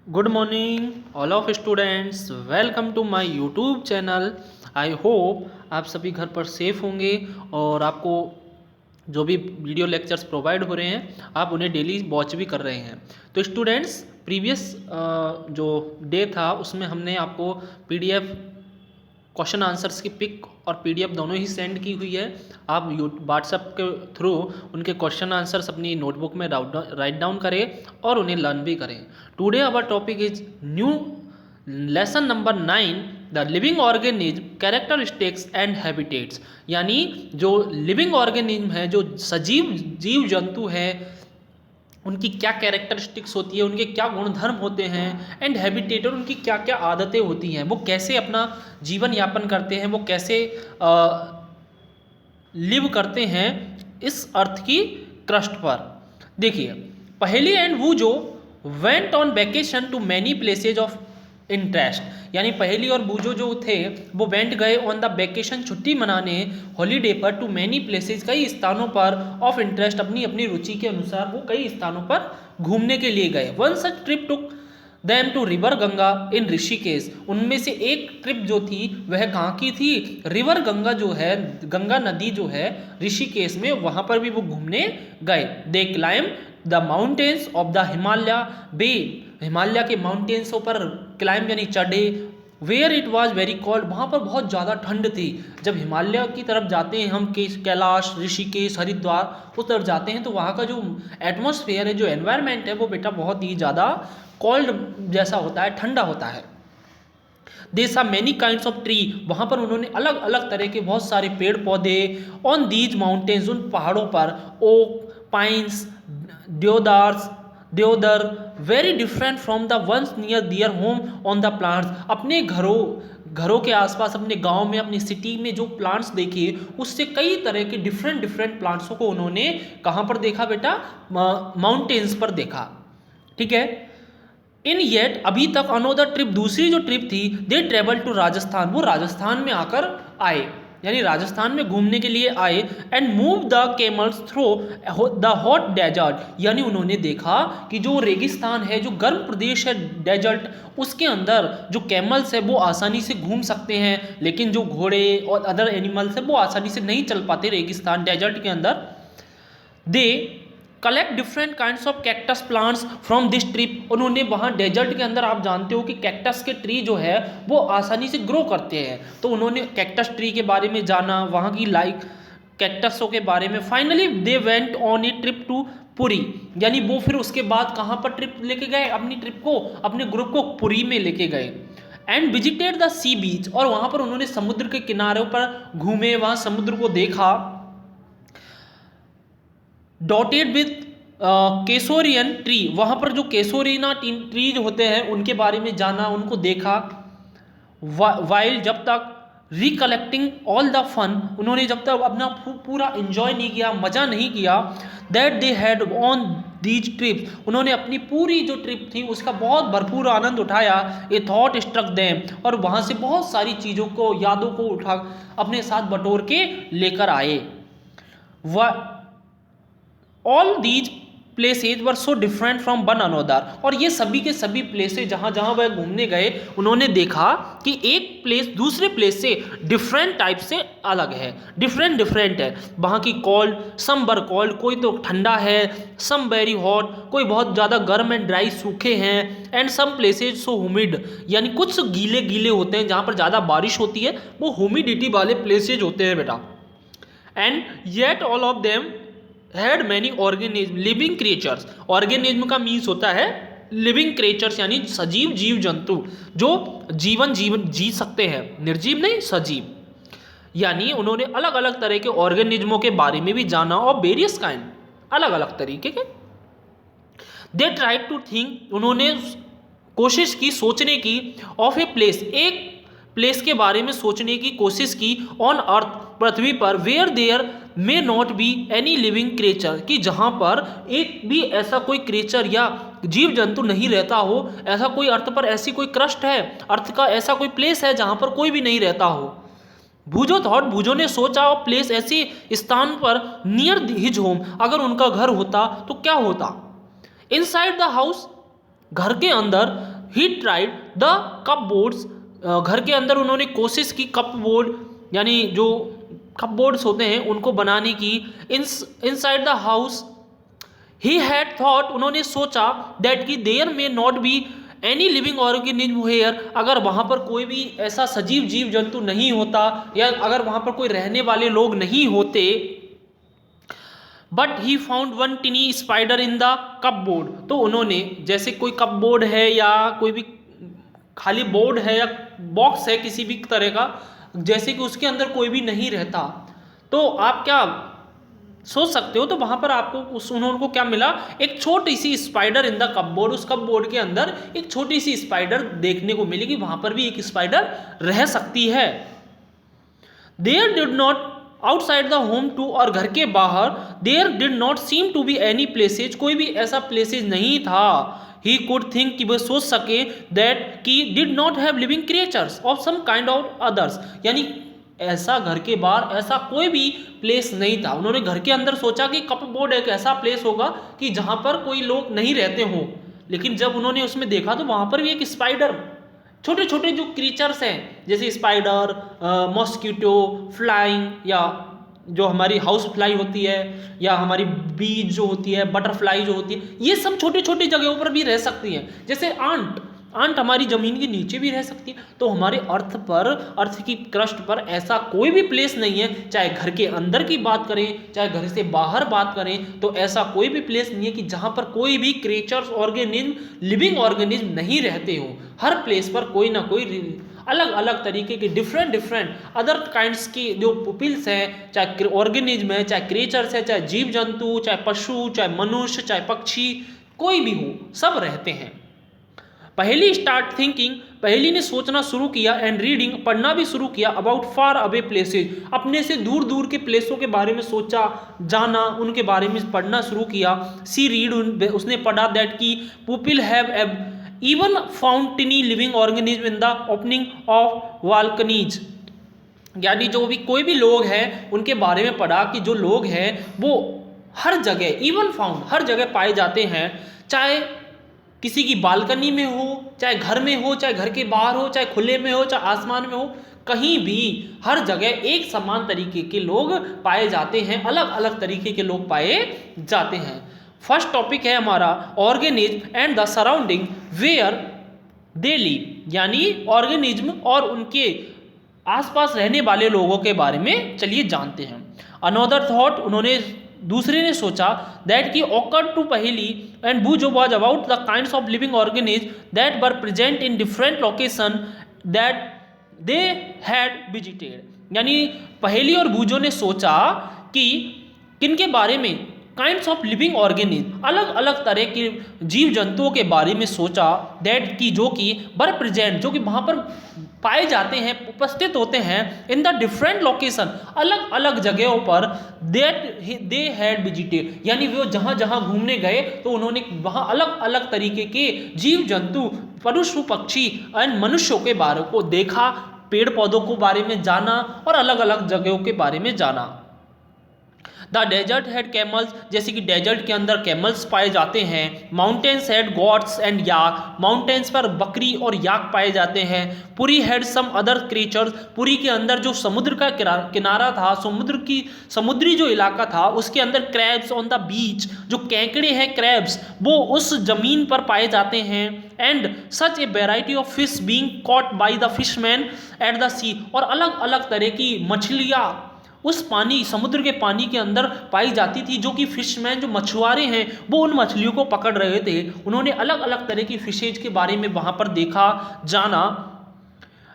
Good morning all of students, welcome to my YouTube channel. I hope आप सभी घर पर सेफ होंगे और आपको जो भी वीडियो लेक्चर्स प्रोवाइड हो रहे हैं आप उन्हें डेली वॉच भी कर रहे हैं। तो स्टूडेंट्स, प्रीवियस जो डे था उसमें हमने आपको पीडीएफ क्वेश्चन आंसर्स की पिक और पीडीएफ दोनों ही सेंड की हुई है। आप व्हाट्सएप के थ्रू उनके क्वेश्चन आंसर्स अपनी नोटबुक में राइट डाउन करें और उन्हें लर्न भी करें। Today our topic is new lesson number 9, the living organism characteristics and habitats. यानी जो लिविंग ऑर्गेनिज्म है, जो सजीव जीव जंतु है, उनकी क्या कैरेक्टरिस्टिक्स होती है, उनके क्या गुणधर्म होते हैं, एंड हैबिटेटर उनकी क्या क्या आदतें होती हैं, वो कैसे अपना जीवन यापन करते हैं, वो कैसे लिव करते हैं इस अर्थ की क्रस्ट पर। देखिए, पहली and Boojho went on vacation to many places of interest, यानी पहेली और बूजो जो थे वो वेंट गए ऑन द वेकेशन, छुट्टी मनाने, हॉलीडे पर, टू मैनी प्लेसेज, कई स्थानों पर, ऑफ इंटरेस्ट, अपनी अपनी रुचि के अनुसार वो कई स्थानों पर घूमने के लिए गए। One such trip to them to river Ganga in Rishikesh. उनमें से एक ट्रिप जो थी वह कहाँ की थी? रिवर गंगा जो है, गंगा नदी जो है ऋषिकेश में, वहाँ पर भी वो घूमने गए। They climb the mountains of the Himalaya, बे हिमालय के माउंटेन्सों पर क्लाइम यानी चढ़े। Where it was very cold, वहाँ पर बहुत ज़्यादा ठंड थी। जब हिमालय की तरफ जाते हैं हम, कैलाश, ऋषिकेश, हरिद्वार, उस तरफ जाते हैं तो वहाँ का जो एटमॉस्फेयर है, जो एनवायरनमेंट है, वो बेटा बहुत ही ज़्यादा कोल्ड जैसा होता है, ठंडा होता है। दे सा मैनी काइंड्स ऑफ ट्री, वहाँ पर उन्होंने अलग अलग तरह के बहुत सारे पेड़ पौधे। ऑन दीज माउंटेन्स, उन पहाड़ों पर, oak, pines, deodar, very different from the ones near their home on the plants. अपने घरों के आसपास, अपने गांव में, अपनी सिटी में जो प्लांट्स देखे उससे कई तरह के डिफरेंट डिफरेंट प्लांट्सों को उन्होंने कहाँ पर देखा बेटा? माउंटेन्स पर देखा। ठीक है। इन येट, अभी तक, अनोदर ट्रिप, दूसरी जो ट्रिप थी, दे ट्रेवल टू राजस्थान, वो राजस्थान में आकर आए, यानी राजस्थान में घूमने के लिए आए। And move the camels through the hot desert, यानी उन्होंने देखा कि जो रेगिस्तान है, जो गर्म प्रदेश है, डेजर्ट, उसके अंदर जो कैमल्स है वो आसानी से घूम सकते हैं, लेकिन जो घोड़े और अदर एनिमल्स है वो आसानी से नहीं चल पाते रेगिस्तान डेजर्ट के अंदर। They collect different kinds of cactus plants from this trip. उन्होंने वहाँ डेजर्ट के अंदर, आप जानते हो कि कैक्टस के ट्री जो है वो आसानी से ग्रो करते हैं, तो उन्होंने कैक्टस ट्री के बारे में जाना, वहाँ की कैक्टसों के बारे में। Finally they went on a trip to Puri, यानी वो फिर उसके बाद कहाँ पर ट्रिप लेके गए? अपनी ट्रिप को, अपने ग्रुप को पुरी में लेके गए। एंड विजिटेड द सी बीच, और वहाँ पर उन्होंने समुद्र के किनारों पर घूमे, वहाँ समुद्र को देखा। डॉटेड विथ केसोरियन ट्री, वहाँ पर जो केसोरिना ट्रीज होते हैं उनके बारे में जाना, उनको देखा। वाइल, जब तक, रिकलेक्टिंग ऑल द फन, उन्होंने जब तक अपना पूरा एंजॉय नहीं किया, मज़ा नहीं किया, that they had on these trips, उन्होंने अपनी पूरी जो ट्रिप थी उसका बहुत भरपूर आनंद उठाया। ए थॉट स्ट्रक देम, और वहाँ से बहुत सारी चीज़ों को, यादों को उठा अपने साथ बटोर के लेकर आए। All these places were so different from one another, और ये सभी के सभी प्लेसेज जहाँ जहाँ वह घूमने गए उन्होंने देखा कि एक प्लेस दूसरे प्लेस से डिफरेंट टाइप से अलग है, डिफरेंट है। वहाँ की कोल्ड, सम वर कोल्ड, कोई तो ठंडा है, सम वेरी हॉट, कोई बहुत ज़्यादा गर्म एंड ड्राई, सूखे हैं। And some places so humid, यानी कुछ गीले गीले होते हैं, जहाँ पर ज़्यादा बारिश होती है वो ह्यूमिडिटी वाले प्लेसेज होते हैं बेटा। And yet all of them had many organism living creatures. Organism का मीन्स होता है लिविंग क्रिएचर्स, यानी सजीव जीव जंतु जो जीवन जी सकते हैं, निर्जीव नहीं, सजीव। यानी उन्होंने अलग अलग तरह के ऑर्गेनिज्मों के बारे में भी जाना, और वेरियस काइंड, अलग अलग तरीके के। दे ट्राई टू थिंक, उन्होंने कोशिश की, सोचने की, ऑफ ए प्लेस, एक प्लेस के बारे में सोचने की कोशिश की, ऑन अर्थ, पृथ्वी पर, where there may not be any living creature, कि जहाँ पर एक भी ऐसा कोई क्रिएचर या जीव जंतु नहीं रहता हो, ऐसा कोई अर्थ पर, ऐसी कोई क्रस्ट है अर्थ का, ऐसा कोई प्लेस है जहाँ पर कोई भी नहीं रहता हो। भूजो थॉट, भूजो ने सोचा, और प्लेस, ऐसे स्थान पर, नियर हिज होम, अगर उनका घर होता तो क्या होता? इनसाइड द हाउस घर के अंदर he tried the cup boards, घर के अंदर उन्होंने कोशिश की कप बोर्ड यानी जो कप बोर्ड्स होते हैं उनको बनाने की। Inside the house he had thought, उन्होंने सोचा दैट कि there may not be any living organism here, अगर वहाँ पर कोई भी ऐसा सजीव जीव जंतु नहीं होता या अगर वहाँ पर कोई रहने वाले लोग नहीं होते। But he found one टिनी spider in the cup board, तो उन्होंने जैसे कोई कप बोर्ड है या कोई भी खाली बोर्ड है या बॉक्स है किसी भी तरह का, जैसे कि उसके अंदर कोई भी नहीं रहता, तो आप क्या सोच सकते हो, तो वहां पर आपको उनको क्या मिला, एक छोटी सी स्पाइडर इन द कपबोर्ड, उस कपबोर्ड के अंदर एक छोटी सी स्पाइडर देखने को मिलेगी, वहां पर भी एक स्पाइडर रह सकती है। There did not outside the home too, और घर के बाहर there did not seem to be any places, कोई भी ऐसा प्लेसेज नहीं था। ही कुड थिंक, कि वह सोच सके, दैट कि did not have living creatures of some kind of others, यानी ऐसा घर के बाहर ऐसा कोई भी प्लेस नहीं था। उन्होंने घर के अंदर सोचा कि कप बोर्ड एक ऐसा प्लेस होगा कि जहां पर कोई लोग नहीं रहते हों, लेकिन जब उन्होंने उसमें देखा तो वहां पर भी एक स्पाइडर, छोटे छोटे जो क्रीचर्स हैं जैसे स्पाइडर, मॉस्किटो, फ्लाइंग, या जो हमारी हाउस फ्लाई होती है या हमारी बीज जो होती है, बटरफ्लाई जो होती है, ये सब छोटी छोटी जगहों पर भी रह सकती हैं। जैसे आंट हमारी जमीन के नीचे भी रह सकती है। तो हमारे अर्थ की क्रस्ट पर ऐसा कोई भी प्लेस नहीं है, चाहे घर के अंदर की बात करें चाहे घर से बाहर बात करें, तो ऐसा कोई भी प्लेस नहीं है कि जहां पर कोई भी क्रिएचर्स, ऑर्गेनिज्म, लिविंग ऑर्गेनिज्म नहीं रहते हो। हर प्लेस पर कोई ना कोई अलग अलग तरीके के डिफरेंट अदर काइंड्स की जो पुपिल्स हैं, चाहे ऑर्गेनिज्म है, चाहे क्रिएचर्स है, चाहे जीव जंतु, चाहे पशु, चाहे मनुष्य, चाहे पक्षी, कोई भी हो, सब रहते हैं। पहली स्टार्ट थिंकिंग, पहली ने सोचना शुरू किया, एंड रीडिंग, पढ़ना भी शुरू किया, अबाउट फार अवे प्लेसेज, अपने से दूर दूर के प्लेसों के बारे में सोचा, जाना, उनके बारे में पढ़ना शुरू किया। सी रीड, उसने पढ़ा दैट की pupil have even found tiny living organism in the opening of volcanoes, यानी जो भी कोई भी लोग हैं उनके बारे में पढ़ा कि जो लोग हैं वो हर जगह, इवन फाउंड, हर जगह पाए जाते हैं, चाहे किसी की बालकनी में हो, चाहे घर में हो, चाहे घर के बाहर हो, चाहे खुले में हो, चाहे आसमान में हो, कहीं भी हर जगह एक समान तरीके के लोग पाए जाते हैं, अलग अलग तरीके के लोग पाए जाते हैं। फर्स्ट टॉपिक है हमारा organism and the surrounding where they live, यानी ऑर्गेनिज्म और उनके आसपास रहने वाले लोगों के बारे में चलिए जानते हैं। अनदर थॉट, उन्होंने दूसरे ने सोचा, दैट की ऑकर्ड टू पहेली and बूजो was about the kinds of living organism that were present in different location that they had visited, यानी पहेली और बूजो ने सोचा कि किनके बारे में, काइंड्स ऑफ लिविंग ऑर्गेनिज्म, अलग अलग तरह के जीव जंतुओं के बारे में सोचा, दैट की जो कि वर प्रेजेंट, जो कि वहाँ पर पाए जाते हैं, उपस्थित होते हैं, इन द डिफरेंट लोकेशन, अलग अलग जगहों पर, दैट दे हैड विजिटेड, यानी वो जहाँ जहाँ घूमने गए तो उन्होंने वहाँ अलग अलग तरीके के जीव जंतु, पशु पक्षी एंड मनुष्यों के बारे को देखा, पेड़ पौधों के बारे में जाना और अलग अलग जगहों के बारे में जाना। द डेजर्ट हैड कैमल्स, जैसे कि डेजर्ट के अंदर कैमल्स पाए जाते हैं। Mountains had goats and yak, mountains पर बकरी और याक पाए जाते हैं। Puri had some other creatures, Puri के अंदर जो समुद्र का किनारा था, समुद्री जो इलाका था उसके अंदर क्रैब्स ऑन द बीच, जो केकड़े हैं क्रैब्स, वो उस जमीन पर पाए जाते हैं। And such a variety of fish being caught by the fisherman at the sea, और अलग अलग तरह की मछलियाँ उस पानी, समुद्र के पानी के अंदर पाई जाती थी, जो कि फिशमैन, जो मछुआरे हैं, वो उन मछलियों को पकड़ रहे थे। उन्होंने अलग अलग तरह की फिशेज के बारे में वहाँ पर देखा, जाना।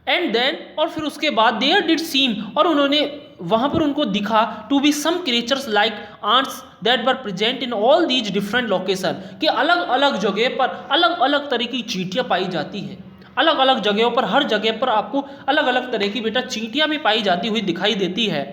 एंड देन, और फिर उसके बाद देयर डिड सीम, और उन्होंने वहाँ पर उनको दिखा, to be some creatures like ants that were present in all these different location, कि अलग अलग जगह पर अलग अलग तरह की चींटियाँ पाई जाती हैं, अलग अलग जगहों पर, हर जगह पर आपको अलग अलग तरह की बेटा चींटियाँ भी पाई जाती हुई दिखाई देती है।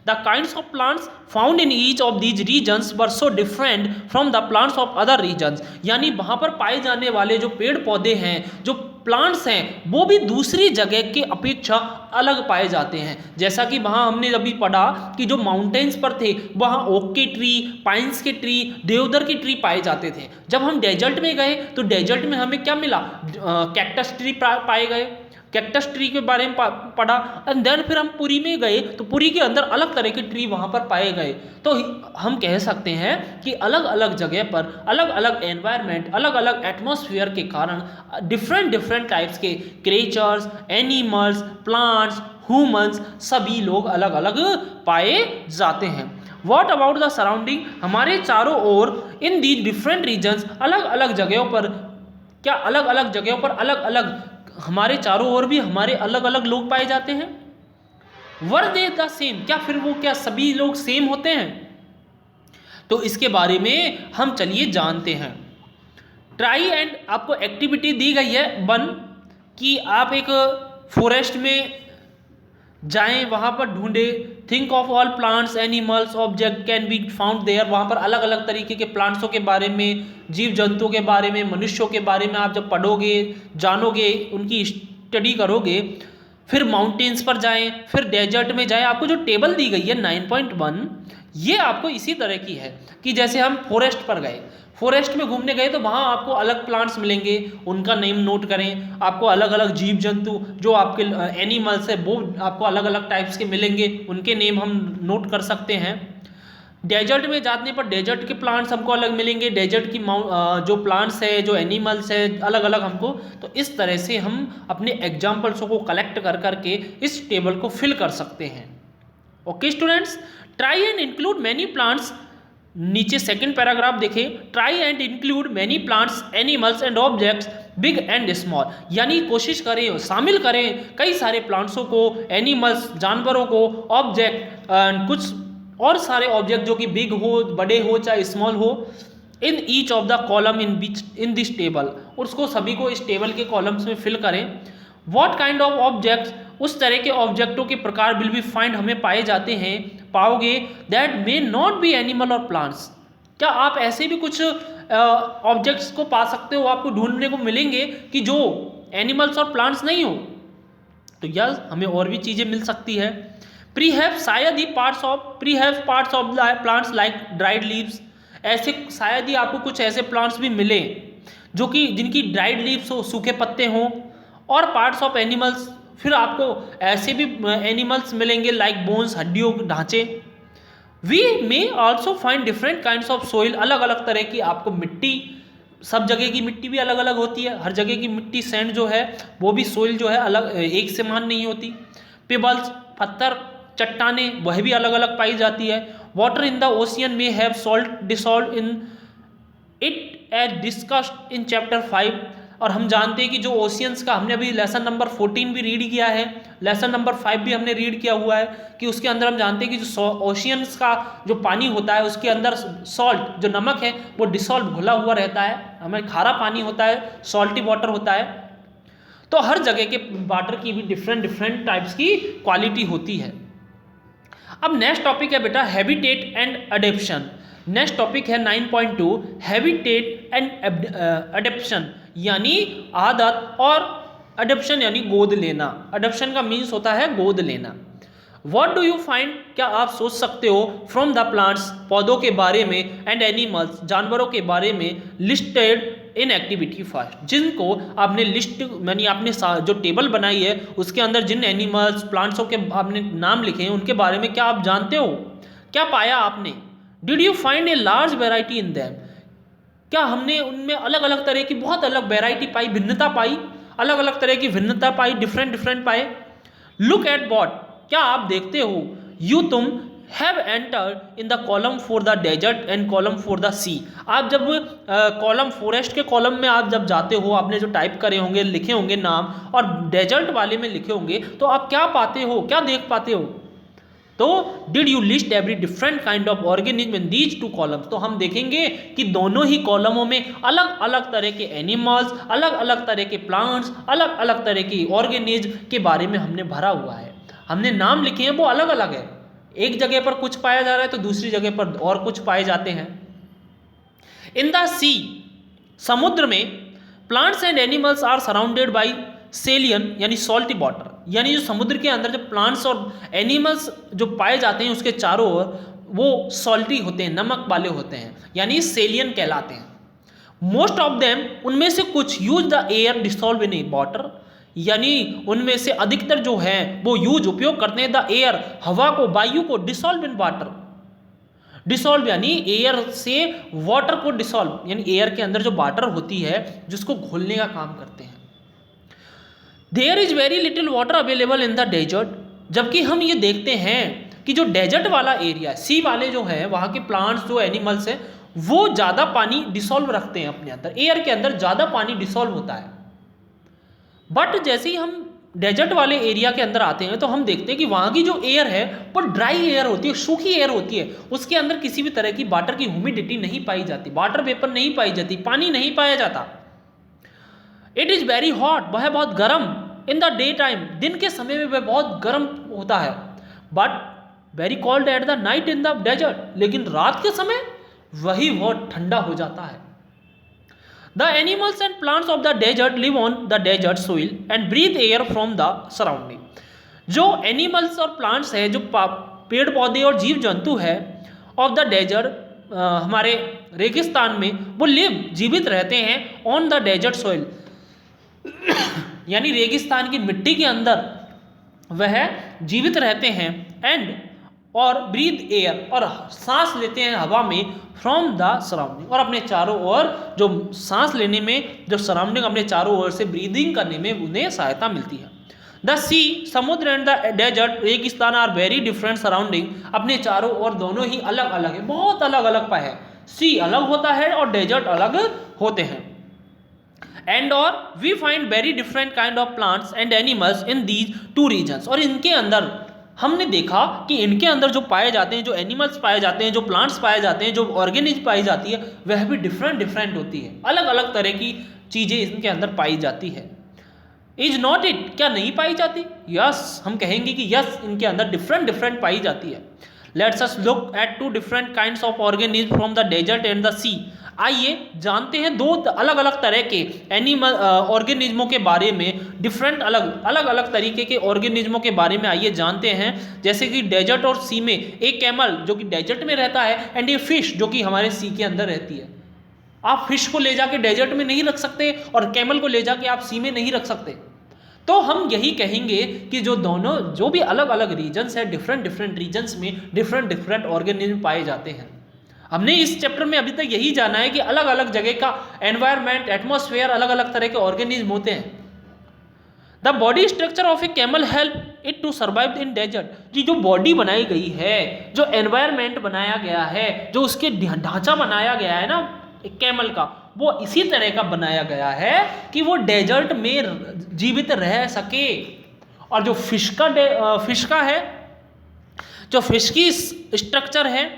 The kinds of plants found in each of these regions were so different from the plants of other regions, यानी वहाँ पर पाए जाने वाले जो पेड़ पौधे हैं, जो प्लांट्स हैं वो भी दूसरी जगह के अपेक्षा अलग पाए जाते हैं। जैसा कि वहाँ हमने अभी पढ़ा कि जो माउंटेन्स पर थे वहाँ ओक के ट्री, पाइन्स के ट्री, देवदार के ट्री पाए जाते थे। जब हम डेजर्ट में गए तो डेजर्ट में हमें क्या मिला, कैक्टस ट्री पाए गए, कैक्टस ट्री के बारे में पढ़ा। एंड देन फिर हम पुरी में गए तो पुरी के अंदर अलग तरह के ट्री वहाँ पर पाए गए। तो हम कह सकते हैं कि अलग अलग जगह पर अलग अलग एनवायरनमेंट, अलग अलग एटमॉस्फेयर के कारण डिफरेंट टाइप्स के क्रिएचर्स, एनिमल्स, प्लांट्स, ह्यूमंस सभी लोग अलग अलग पाए जाते हैं। वॉट अबाउट द सराउंडिंग, हमारे चारों ओर इन दी डिफरेंट रीजन्स, अलग अलग जगहों पर, क्या अलग अलग जगहों पर अलग अलग हमारे चारों ओर भी हमारे अलग अलग लोग पाए जाते हैं। वर दे द सेम, क्या फिर वो क्या सभी लोग सेम होते हैं? तो इसके बारे में हम चलिए जानते हैं। ट्राई एंड आपको एक्टिविटी दी गई है 1 कि आप एक फॉरेस्ट में जाएं, वहाँ पर ढूंढें। Think of all plants, animals, object can be found there, वहाँ पर अलग अलग तरीके के प्लांट्सों के बारे में, जीव जंतुओं के बारे में, मनुष्यों के बारे में आप जब पढ़ोगे, जानोगे, उनकी स्टडी करोगे। फिर माउंटेन्स पर जाएं, फिर डेजर्ट में जाएं। आपको जो टेबल दी गई है 9.1 ये आपको इसी तरह की है कि जैसे हम फॉरेस्ट पर गए, फॉरेस्ट में घूमने गए तो वहाँ आपको अलग प्लांट्स मिलेंगे, उनका नेम नोट करें। आपको अलग अलग जीव जंतु जो आपके एनिमल्स है वो आपको अलग अलग टाइप्स के मिलेंगे, उनके नेम हम नोट कर सकते हैं। डेजर्ट में जाने पर डेजर्ट के प्लांट्स हमको अलग मिलेंगे, डेजर्ट की जो प्लांट्स है, जो एनिमल्स है अलग अलग हमको। तो इस तरह से हम अपने एग्जाम्पल्सों को कलेक्ट कर करके इस टेबल को फिल कर सकते हैं। Okay students, try and include many plants, नीचे सेकंड पैराग्राफ देखें। Try and include many plants, animals and objects big and small, यानी कोशिश करें, शामिल करें कई सारे प्लांट्सों को, एनिमल्स जानवरों को, ऑब्जेक्ट कुछ और सारे ऑब्जेक्ट जो कि बिग हो, बड़े हो चाहे स्मॉल हो, in each of the column in this table, और उसको सभी को इस टेबल के कॉलम्स में फिल करें। व्हाट काइंड ऑफ ऑब्जेक्ट्स, उस तरह के ऑब्जेक्टों के प्रकार विल बी फाइंड हमें पाए जाते हैं, पाओगे, that may not B animal और प्लांट्स, क्या आप ऐसे भी कुछ ऑब्जेक्ट्स को पा सकते हो, आपको ढूंढने को मिलेंगे कि जो एनिमल्स और प्लांट्स नहीं हो। तो यस, हमें और भी चीज़ें मिल सकती है। प्रीहैव, शायद ही parts of plants like dried leaves, ऐसे शायद ही आपको कुछ ऐसे प्लांट्स भी मिले जो कि जिनकी ड्राइड लीव्स हो, सूखे पत्ते हों। और पार्ट्स ऑफ एनिमल्स, फिर आपको ऐसे भी एनिमल्स मिलेंगे लाइक बोन्स, हड्डियों के ढांचे। We may also find different kinds of soil, अलग अलग तरह की आपको मिट्टी, सब जगह की मिट्टी भी अलग अलग होती है, हर जगह की मिट्टी सैंड जो है वो भी सोइल जो है अलग एक समान नहीं होती। पेबल्स, पत्थर, चट्टाने, वह भी अलग अलग पाई जाती है। वाटर इन द ओशियन में have salt dissolve in it as discussed in chapter 5, और हम जानते हैं कि जो ओशियंस का हमने अभी लेसन नंबर 14 भी रीड किया है, लेसन नंबर 5 भी हमने रीड किया हुआ है कि उसके अंदर हम जानते हैं कि जो ओशियंस का जो पानी होता है उसके अंदर सॉल्ट जो नमक है वो डिसॉल्व घुला हुआ रहता है, हमें खारा पानी होता है, सॉल्टी वाटर होता है। तो हर जगह के वाटर की भी डिफरेंट टाइप्स की क्वालिटी होती है। अब नेक्स्ट टॉपिक है बेटा habitat and adaptation. Next topic है 9.2 हैबिटेट एंड अडेप्शन, यानी आदत, और अडेप्शन यानी गोद लेना। अडेप्शन का मीन्स होता है गोद लेना। व्हाट डू यू फाइंड, क्या आप सोच सकते हो, फ्रॉम द प्लांट्स, पौधों के बारे में, एंड एनिमल्स, जानवरों के बारे में, लिस्टेड इन एक्टिविटी फर्स्ट, जिनको आपने लिस्ट यानी आपने जो टेबल बनाई है उसके अंदर जिन एनिमल्स, प्लांट्सों के आपने नाम लिखे हैं उनके बारे में क्या आप जानते हो, क्या पाया आपने। Did you find a large variety in them, क्या हमने उनमें अलग अलग तरह की बहुत अलग वेराइटी पाई, भिन्नता पाई, अलग अलग तरह की भिन्नता पाई, डिफरेंट पाए। लुक एट वॉट, क्या आप देखते हो, यू तुम have entered in the column for the desert and column for the sea. आप जब कॉलम फॉरेस्ट के कॉलम में आप जब जाते हो, आपने जो टाइप करे होंगे, लिखे होंगे नाम, और डेजर्ट वाले में लिखे होंगे, तो आप क्या पाते हो, क्या देख पाते हो। तो did you list every different kind of organism in these two columns, तो हम देखेंगे कि दोनों ही कॉलमों में अलग अलग तरह के एनिमल्स, अलग अलग तरह के प्लांट्स, अलग अलग तरह की ऑर्गेनिज्म के बारे में हमने भरा हुआ है। हमने नाम लिखे हैं वो अलग अलग है, एक जगह पर कुछ पाया जा रहा है तो दूसरी जगह पर और कुछ पाए जाते हैं। इन द सी, समुद्र में, plants and animals are surrounded by saline यानी सॉल्टी वाटर, यानी जो समुद्र के अंदर जो प्लांट्स और एनिमल्स जो पाए जाते हैं उसके चारों ओर वो सॉल्टी होते हैं, नमक वाले होते हैं, यानी सेलियन कहलाते हैं। मोस्ट ऑफ देम, उनमें से कुछ use the air dissolve in water, यानी उनमें से अधिकतर जो है वो यूज उपयोग करते हैं द एयर, हवा को, वायु को, डिसॉल्व इन वाटर। डिसॉल्व यानी एयर से वाटर को डिसॉल्व, यानी एयर के अंदर जो वाटर होती है जिसको घोलने का काम करते हैं। There is very little water available in the desert, जबकि हम ये देखते हैं कि जो डेजर्ट वाला एरिया, सी वाले जो है वहाँ के प्लांट्स जो एनिमल्स हैं वो ज़्यादा पानी डिसॉल्व रखते हैं अपने अंदर, एयर के अंदर ज़्यादा पानी डिसॉल्व होता है। बट जैसे ही हम डेजर्ट वाले एरिया के अंदर आते हैं तो हम देखते हैं कि वहाँ की जो एयर है वो ड्राई एयर होती है, सूखी एयर होती है, उसके अंदर किसी भी तरह की वाटर की ह्यूमिडिटी नहीं पाई जाती, वाटर वेपर नहीं पाई जाती, पानी नहीं पाया जाता। इट इज़ वेरी हॉट, वह बहुत गर्म, इन द डे टाइम, दिन के समय में वह बहुत गर्म होता है, but very cold at the night in the desert, लेकिन रात के समय वही बहुत ठंडा हो जाता है। The animals and plants of the desert live on the desert soil and breathe air from the surrounding. जो एनिमल्स और प्लांट्स है, जो पेड़ पौधे और जीव जंतु है ऑफ द डेजर्ट, हमारे रेगिस्तान में वो लिव, जीवित रहते हैं ऑन द डेजर्ट सोइल, यानी रेगिस्तान की मिट्टी के अंदर वह जीवित रहते हैं, एंड और ब्रीथ एयर, और सांस लेते हैं हवा में, फ्रॉम द सराउंडिंग, और अपने चारों ओर जो सांस लेने में, जो सराउंडिंग अपने चारों ओर से ब्रीदिंग करने में उन्हें सहायता मिलती है। द सी, समुद्र, एंड द डेजर्ट, रेगिस्तान आर वेरी डिफरेंट सराउंडिंग, अपने चारों ओर दोनों ही अलग अलग है, बहुत अलग अलग पाए है, सी अलग होता है और डेजर्ट अलग होते हैं। एंड और we find very different kind of plants and animals in these two regions, और इनके अंदर हमने देखा कि इनके अंदर जो पाए जाते हैं, जो एनिमल्स पाए जाते हैं, जो प्लांट्स पाए जाते हैं, जो ऑर्गेनिज पाई जाती है, वह भी डिफरेंट होती है, अलग अलग तरह की चीज़ें इनके अंदर पाई जाती है। इज नॉट इट, क्या नहीं पाई जाती? यस, हम कहेंगे कि यस, इनके अंदर डिफरेंट पाई जाती है। Let's us look at two different kinds of organism from the desert and the sea. आइए जानते हैं दो अलग अलग तरह के एनिमल ऑर्गेनिज्मों के बारे में, डिफरेंट अलग अलग तरीके के ऑर्गेनिज्मों के बारे में आइए जानते हैं। जैसे कि डेजर्ट और सी में एक कैमल जो कि डेजर्ट में रहता है, एंड ये फिश जो कि हमारे सी के अंदर रहती है। आप फिश को ले जाके डेजर्ट में नहीं रख सकते और कैमल को ले जाके आप सी में नहीं रख सकते। तो हम यही कहेंगे कि जो दोनों, जो भी अलग अलग रीजन्स है, डिफरेंट रीजन्स में डिफरेंट ऑर्गेनिज्म पाए जाते हैं। हमने इस चैप्टर में अभी तक यही जाना है कि अलग अलग जगह का एनवायरनमेंट, एटमॉस्फेयर, अलग अलग तरह के ऑर्गेनिज्म होते हैं। The body structure of a camel help it to survive in desert. जो बॉडी बनाई गई है, जो एनवायरनमेंट बनाया गया है, जो उसके ढांचा बनाया गया है ना एक कैमल का, वो इसी तरह का बनाया गया है कि वो डेजर्ट में जीवित रह सके। और जो फिश का है, जो फिश की स्ट्रक्चर है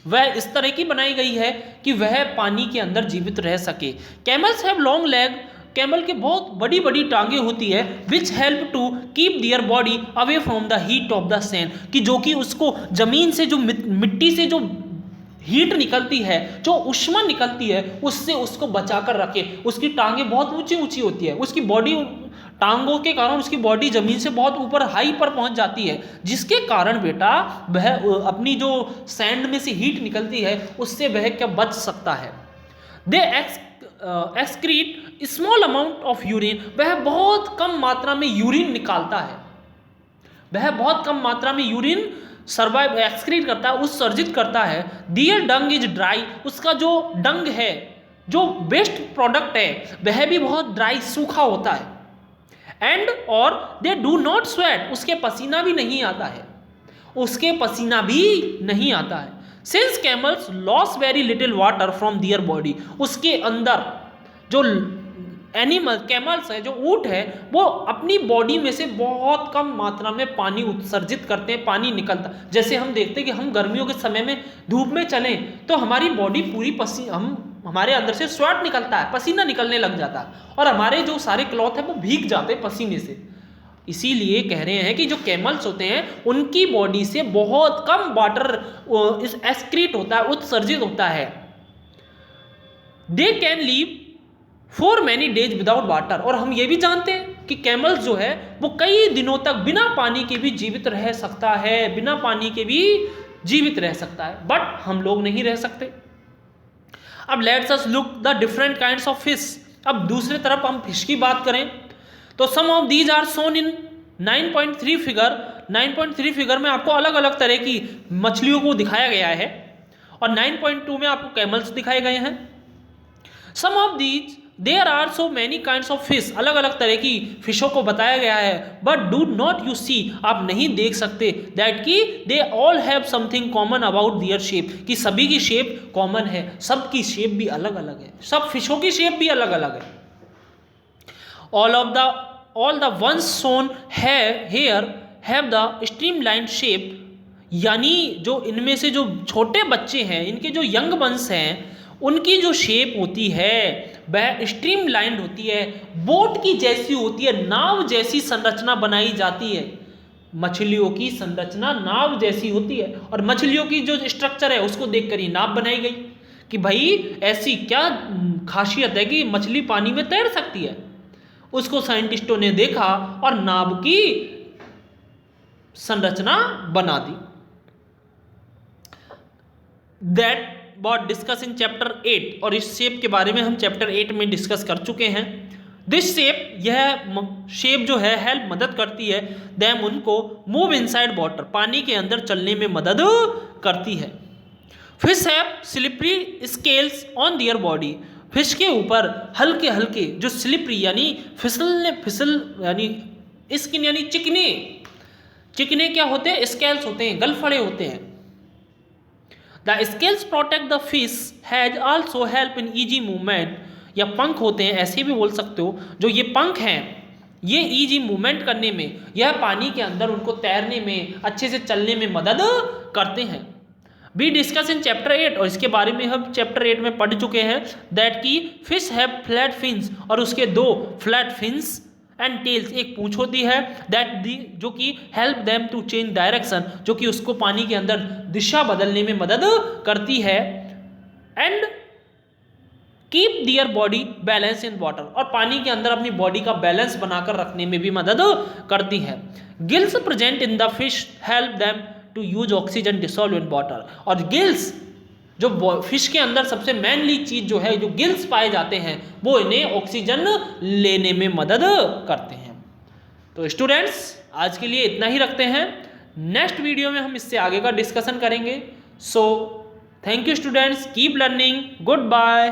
वह इस तरह की बनाई गई है कि वह पानी के अंदर जीवित रह सके। Camels have long leg, camel के बहुत बड़ी बड़ी टांगे होती है, which help to keep their body away from the heat of the sand, कि जो कि उसको जमीन से, जो मिट्टी से जो हीट निकलती है, जो उष्मा निकलती है, उससे उसको बचाकर रखे। उसकी टांगे बहुत ऊंची ऊंची होती है, उसकी बॉडी, टांगों के कारण उसकी बॉडी जमीन से बहुत ऊपर हाई पर पहुंच जाती है, जिसके कारण बेटा वह अपनी जो सैंड में से हीट निकलती है उससे वह क्या बच सकता है। दे excrete small amount of urine, वह बहुत कम मात्रा में यूरिन निकालता है, वह बहुत कम मात्रा में यूरिन सर्वाइव एक्सक्रीट करता है, उत्सर्जित करता है। दियर डंग इज ड्राई, उसका जो डंग है, जो वेस्ट प्रोडक्ट है, वह भी बहुत ड्राई, सूखा होता है। एंड और दे डू नॉट स्वेट, उसके पसीना भी नहीं आता है, उसके पसीना भी नहीं आता है। Since camels lose very little water from their body, उसके अंदर जो एनिमल कैमल्स है, जो ऊंट है, वो अपनी बॉडी में से बहुत कम मात्रा में पानी उत्सर्जित करते हैं, पानी निकलता। जैसे हम देखते हैं कि हम गर्मियों के समय में धूप में चलें तो हमारी बॉडी पूरी हमारे अंदर से स्वेट निकलता है, पसीना निकलने लग जाता है, और हमारे जो सारे क्लॉथ है वो भीग जाते हैं पसीने से। इसीलिए कह रहे हैं कि जो कैमल्स होते हैं उनकी बॉडी से बहुत कम वाटर एक्सक्रीट होता है, उत्सर्जित होता है। They can leave for many days without water, और हम ये भी जानते हैं कि कैमल्स जो है वो कई दिनों तक बिना पानी के भी जीवित रह सकता है, बिना पानी के भी जीवित रह सकता है, बट हम लोग नहीं रह सकते। अब let's us look the different kinds of fish. अब दूसरे तरफ हम फिश की बात करें तो some of these are shown in 9.3 figure. 9.3 figure में आपको अलग अलग तरह की मछलियों को दिखाया गया है और 9.2 में आपको कैमल्स दिखाए गए हैं। Some of these there are so many kinds of fish, अलग अलग तरह की फिशों को बताया गया है, but do not you see, आप नहीं देख सकते दैट कि they all have something common about their shape, कि सभी की शेप कॉमन है, सबकी शेप भी अलग अलग है, सब फिशों की शेप भी अलग अलग है। all the ones shown here have the streamlined shape, यानी जो इनमें से जो छोटे बच्चे हैं, इनके जो यंग वंश हैं, उनकी जो शेप होती है वह स्ट्रीमलाइंड होती है, बोट की जैसी होती है, नाव जैसी संरचना बनाई जाती है। मछलियों की संरचना नाव जैसी होती है और मछलियों की जो स्ट्रक्चर है उसको देखकर ही नाव बनाई गई कि भाई ऐसी क्या खासियत है कि मछली पानी में तैर सकती है। उसको साइंटिस्टों ने देखा और नाव की संरचना बना दी। That what discuss in chapter 8, और इस शेप के बारे में हम चैप्टर 8 में डिस्कस कर चुके हैं। दिस शेप, यह शेप जो है हेल्प मदद करती है दैम उनको मूव इनसाइड वाटर, पानी के अंदर चलने में मदद करती है। Fish have slippery scales on their body, fish के ऊपर हल्के हल्के जो स्लिपरी यानी फिसल यानी स्किन यानी चिकने चिकने क्या होते हैं, स्केल्स होते हैं, गलफड़े होते हैं। The scales protect the fish has also help in easy movement, या पंख होते हैं ऐसे भी बोल सकते हो, जो ये पंख हैं ये ईजी मूवमेंट करने में, यह पानी के अंदर उनको तैरने में, अच्छे से चलने में मदद करते हैं। वी डिस्कस इन चैप्टर 8, और इसके बारे में हम चैप्टर 8 में पढ़ चुके हैं दैट की फिश हैव फ्लैट फिन्स, और उसके 2 फ्लैट फिन्स एंड टेल्स, एक पूंछ होती है दैट दी जो कि help them to change direction, जो कि उसको पानी के अंदर दिशा बदलने में मदद करती है। And keep their body balance in water, और पानी के अंदर अपनी बॉडी का बैलेंस बनाकर रखने में भी मदद करती है। Gills present in the fish help them to use oxygen dissolve in water, और गिल्स जो फिश के अंदर सबसे मेनली चीज जो है, जो गिल्स पाए जाते हैं, वो इन्हें ऑक्सीजन लेने में मदद करते हैं। तो स्टूडेंट्स आज के लिए इतना ही रखते हैं, नेक्स्ट वीडियो में हम इससे आगे का डिस्कशन करेंगे। So thank you students, keep learning, good bye.